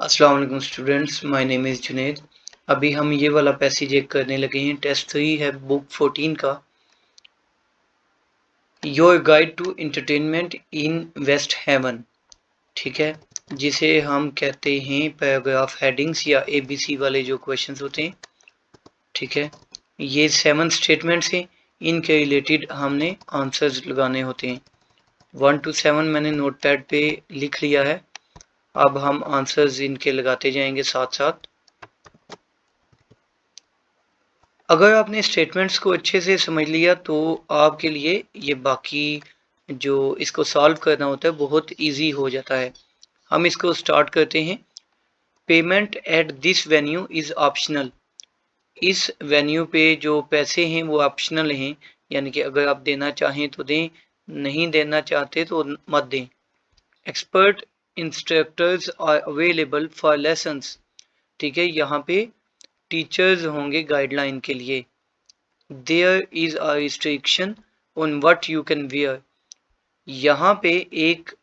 अस्सलाम वालेकुम students, my name is Junaid. अभी हम ये वाला पैसेज एक करने लगे हैं। टेस्ट 3 है बुक 14 का, your guide to entertainment in West Haven. ठीक है, जिसे हम कहते हैं पैराग्राफ हेडिंग्स या ABC वाले जो क्वेश्चंस होते हैं। ठीक है, ये 7 स्टेटमेंट्स हैं, इनके रिलेटेड हमने आंसर्स लगाने होते हैं। 1 to 7 मैंने नोटपैड पे लिख लिया है। अब हम आंसर्स इनके लगाते जाएंगे साथ साथ। अगर आपने स्टेटमेंट्स को अच्छे से समझ लिया तो आपके लिए ये बाकी जो इसको सॉल्व करना होता है बहुत इजी हो जाता है। हम इसको स्टार्ट करते हैं। Payment at this venue is optional. इस वेन्यू पे जो पैसे हैं वो ऑप्शनल हैं, यानी कि अगर आप देना चाहें तो दें, नहीं देना चाहते तो मत दें। Expert instructors are available for lessons. ठीक है, यहाँ पे टीचर्स होंगे गाइडलाइन के लिए। There is a restriction on what you can wear. यहाँ पे एक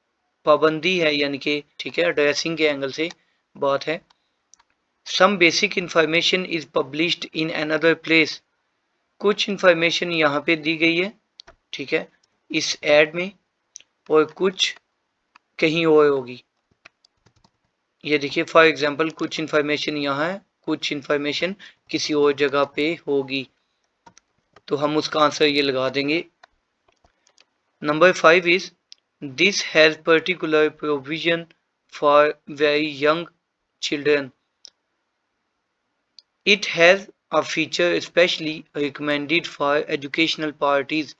पाबंदी है, यानी कि ठीक है ड्रेसिंग के एंगल से बात है। Some basic information is published in another place. कुछ इंफॉर्मेशन यहाँ पे दी गई है, ठीक है, इस एड में, और कुछ कहीं और होगी। ये देखिए फॉर एग्जांपल कुछ इंफॉर्मेशन यहाँ है, कुछ इंफॉर्मेशन किसी और जगह पे होगी, तो हम उसका आंसर ये लगा देंगे। Number 5 is this has particular provision for very young children. It has a feature especially recommended for educational parties.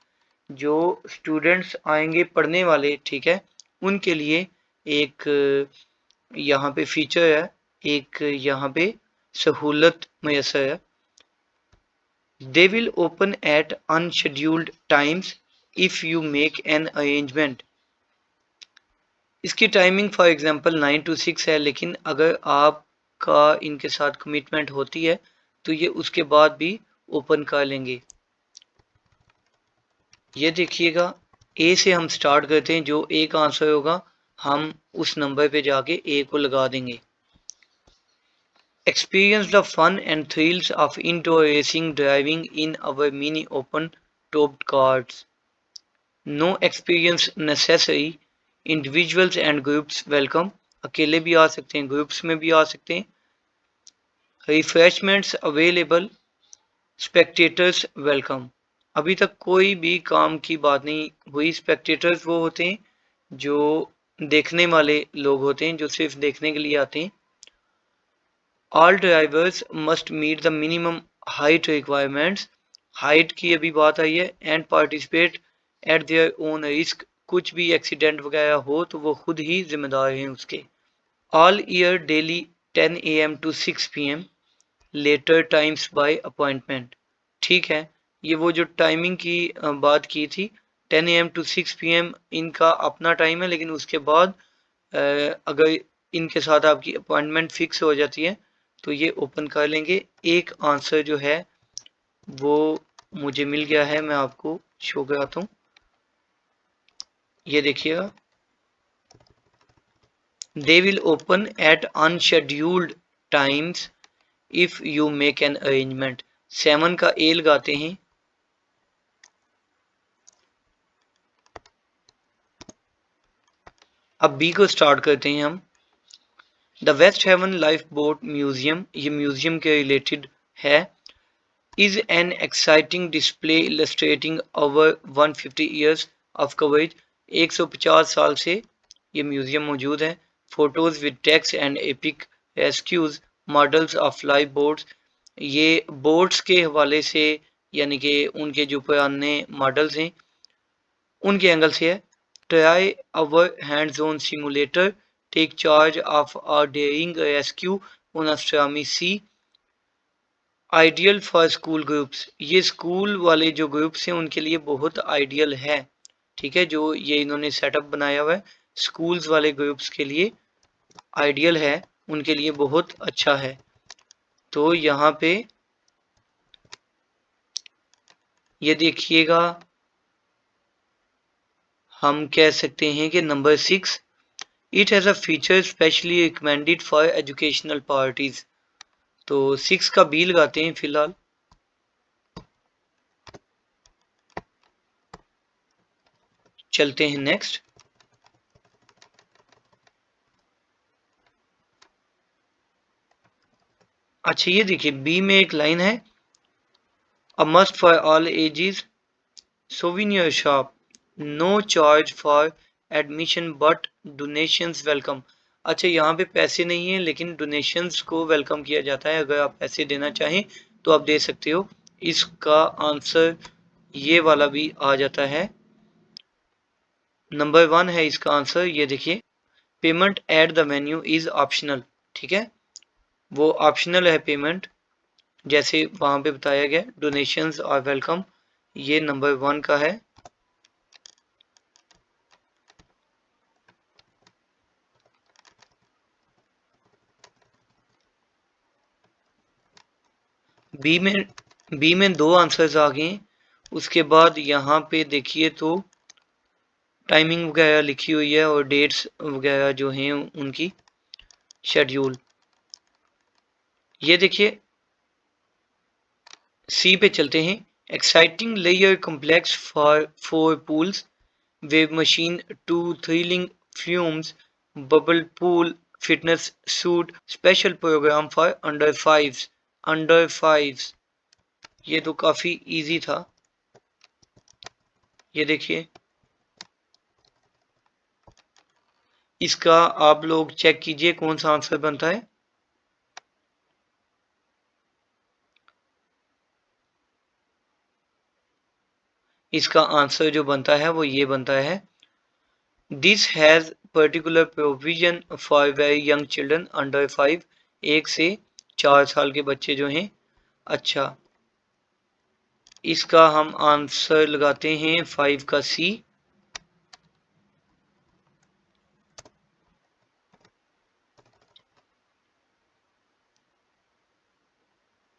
जो स्टूडेंट्स आएंगे पढ़ने वाले, ठीक है, उनके लिए एक यहाँ पे फीचर है, एक यहाँ पे सहूलत मैसर है। They will open at unscheduled times if you make an arrangement. इसकी टाइमिंग फॉर एग्जांपल 9 to 6 है, लेकिन अगर आपका इनके साथ कमिटमेंट होती है तो ये उसके बाद भी ओपन कर लेंगे। ये देखिएगा, ए से हम स्टार्ट करते हैं। जो ए का आंसर होगा हम उस नंबर पे जाके ए को लगा देंगे। Experience the fun and thrills of indoor racing driving in our mini open topped cars. No experience necessary. Individuals and groups welcome. अकेले भी आ सकते हैं, ग्रुप्स में भी आ सकते हैं। Refreshments available. Spectators welcome. अभी तक कोई भी काम की बात नहीं हुई। स्पेक्टेटर्स वो होते हैं जो देखने वाले लोग होते हैं, जो सिर्फ देखने के लिए आते हैं। All drivers must meet the minimum height requirements. Height की अभी बात आई है। And participate eight their own risk. कुछ भी एक्सीडेंट वगैरह हो तो वो खुद ही जिम्मेदार हैं उसके। All year daily 10 AM to 6 PM, later times by appointment. ठीक है, ये वो जो टाइमिंग की बात की थी, 10 AM to 6 PM इनका अपना टाइम है, लेकिन उसके बाद अगर इनके साथ आपकी अपॉइंटमेंट फिक्स हो जाती है तो ये ओपन कर लेंगे। एक आंसर जो है वो मुझे मिल गया है, मैं आपको शो कराता हूँ। ये देखिएगा, they will open at unscheduled times if you make an arrangement. 7 का ए लगाते हैं। अब बी को स्टार्ट करते हैं हम। The West Haven lifeboat museum, ये म्यूजियम के रिलेटेड है, is an exciting display illustrating over 150 years of coverage. 150 साल से ये म्यूजियम मौजूद है। Photos with text and epic rescues models of life boats. ये बोट्स के हवाले से, यानी कि उनके जो पुराने मॉडल्स हैं उनके एंगल से है। Try our hands on simulator, take charge of a daring rescue on Astrami sea. Ideal for school groups, ये स्कूल वाले जो ग्रुप्स हैं उनके लिए बहुत आइडियल है। ठीक है, जो ये इन्होंने सेटअप बनाया हुआ है स्कूल्स वाले ग्रुप्स के लिए आइडियल है, उनके लिए बहुत अच्छा है। तो यहाँ पे ये देखिएगा, हम कह सकते हैं कि number 6 it has a feature specially recommended for educational parties. तो 6 का बी लगाते हैं फिलहाल। चलते हैं नेक्स्ट। अच्छा ये देखिए बी में एक लाइन है, a must for all ages souvenir shop, no charge for admission but donations welcome. अच्छा यहाँ पे पैसे नहीं है लेकिन डोनेशंस को वेलकम किया जाता है, अगर आप पैसे देना चाहें तो आप दे सकते हो। इसका आंसर ये वाला भी आ जाता है, नंबर 1 है इसका आंसर। ये देखिए payment at the menu is optional, ठीक है, वो ऑप्शनल है पेमेंट, जैसे वहां पे बताया गया डोनेशंस आर वेलकम, ये नंबर 1 का है। बी में 2 आंसर्स आ गए। उसके बाद यहाँ पे देखिए तो टाइमिंग वगैरह लिखी हुई है और डेट्स वगैरह जो हैं उनकी शेड्यूल। ये देखिए सी पे चलते हैं, एक्साइटिंग लेयर complex for 4 pools, wave machine, 2 thrilling flumes, bubble pool, fitness suite, special programme for under 5s। ये तो काफी इजी था। ये देखिए इसका आप लोग चेक कीजिए कौन सा आंसर बनता है। इसका आंसर जो बनता है वो ये बनता है, this has particular provision for very young children under 5, 1 से 4 साल के बच्चे जो हैं। अच्छा इसका हम आंसर लगाते हैं 5 का सी।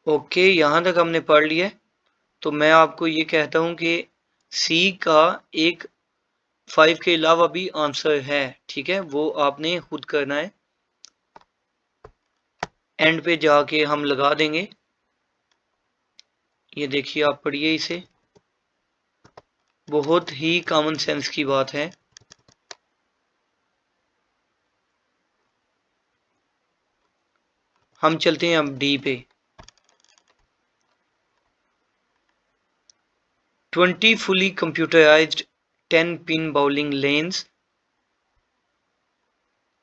ओके यहां तक हमने पढ़ लिया। तो मैं आपको ये कहता हूं कि सी का एक 5 के अलावा भी आंसर है, ठीक है, वो आपने खुद करना है, एंड पे जाके हम लगा देंगे। ये देखिए आप पढ़िए इसे, बहुत ही कॉमन सेंस की बात है। हम चलते हैं अब डी पे। 20 fully computerized 10 pin bowling lanes,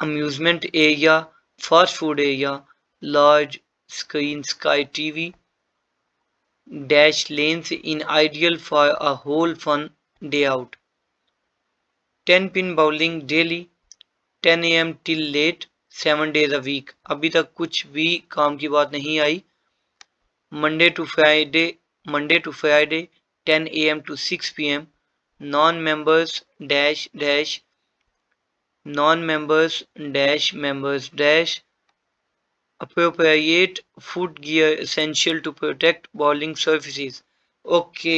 amusement area, fast food area, large screen Sky TV, dash lanes in ideal for a whole fun day out. 10 pin bowling daily, 10 AM till late, 7 days a week। अभी तक कुछ भी काम की बात नहीं आई। Monday to Friday 10 AM to 6 PM, non-members dash dash, non-members dash members dash, appropriate foot gear essential to protect bowling surfaces। Okay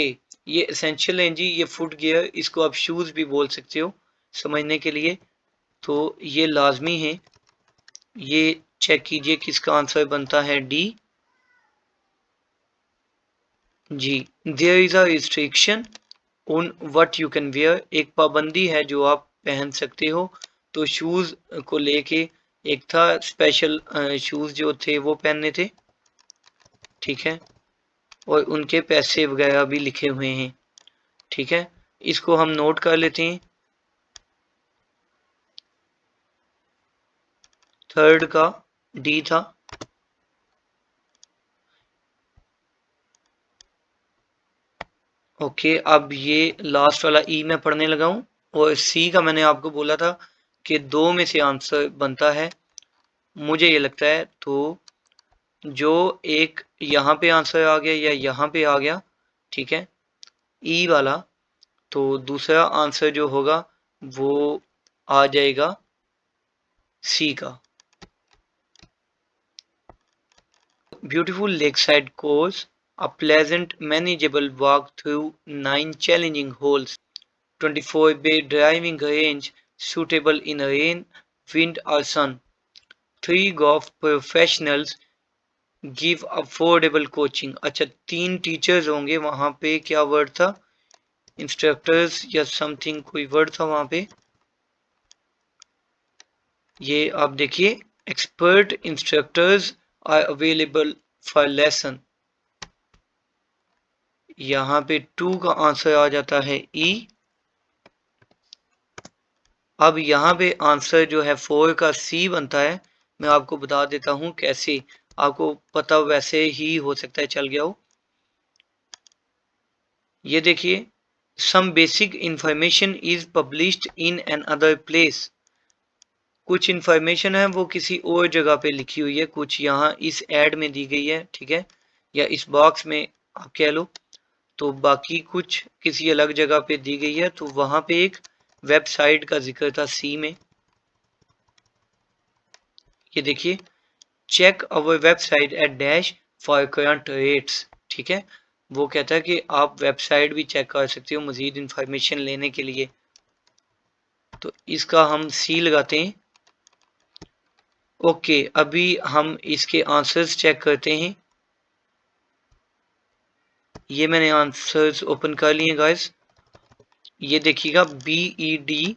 ये essential है जी, ये फुट गियर, इसको आप शूज भी बोल सकते हो समझने के लिए, तो ये लाजमी है। ये चेक कीजिए किसका आंसर बनता है डी। जी there is a restriction on what you can wear, एक पाबंदी है जो आप पहन सकते हो। तो शूज को लेके एक था स्पेशल, शूज जो थे वो पहनने थे, ठीक है, और उनके पैसे वगैरह भी लिखे हुए हैं, ठीक है, इसको हम नोट कर लेते हैं। थर्ड का डी था। ओके अब ये लास्ट वाला ई मैं पढ़ने लगा हूं, और सी का मैंने आपको बोला था कि 2 में से आंसर बनता है, मुझे ये लगता है। तो जो एक यहाँ पे आंसर आ गया या यहाँ पे आ गया, ठीक है, ई वाला, तो दूसरा आंसर जो होगा वो आ जाएगा सी का। Beautiful lakeside course, a pleasant manageable walk through 9 challenging holes, 24-bay driving range suitable in rain, wind or sun. 3 golf professionals give affordable coaching. अच्छा 3 टीचर्स होंगे वहां पे, क्या वर्ड था, इंस्ट्रक्टर्स या समथिंग कोई वर्ड था वहां पे, ये आप देखिए, expert instructors are available for lesson. यहाँ पे 2 का आंसर आ जाता है ई। अब यहाँ पे आंसर जो है 4 का सी बनता है। मैं आपको बता देता हूँ कैसे, आपको पता वैसे ही हो सकता है चल गया हो। ये देखिए, some basic information is published in an other place. कुछ इंफॉर्मेशन है वो किसी और जगह पे लिखी हुई है, कुछ यहाँ इस एड में दी गई है, ठीक है, या इस बॉक्स में आप कह लो, तो बाकी कुछ किसी अलग जगह पे दी गई है। तो वहां पे एक वेबसाइट का जिक्र था सी में, ये देखिए, check our website at dash for current rates, ठीक है, वो कहता है कि आप वेबसाइट भी चेक कर सकते हो मजीद इंफॉर्मेशन लेने के लिए। तो इसका हम सी लगाते हैं। ओके, अभी हम इसके आंसर्स चेक करते हैं। ये मैंने आंसर्स ओपन कर लिए गाइस। ये देखिएगा, BED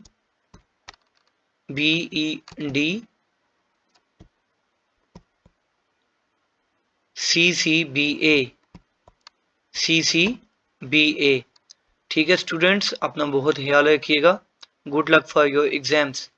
CCBA, ठीक है स्टूडेंट्स, अपना बहुत ख्याल रखिएगा। Good luck for your exams.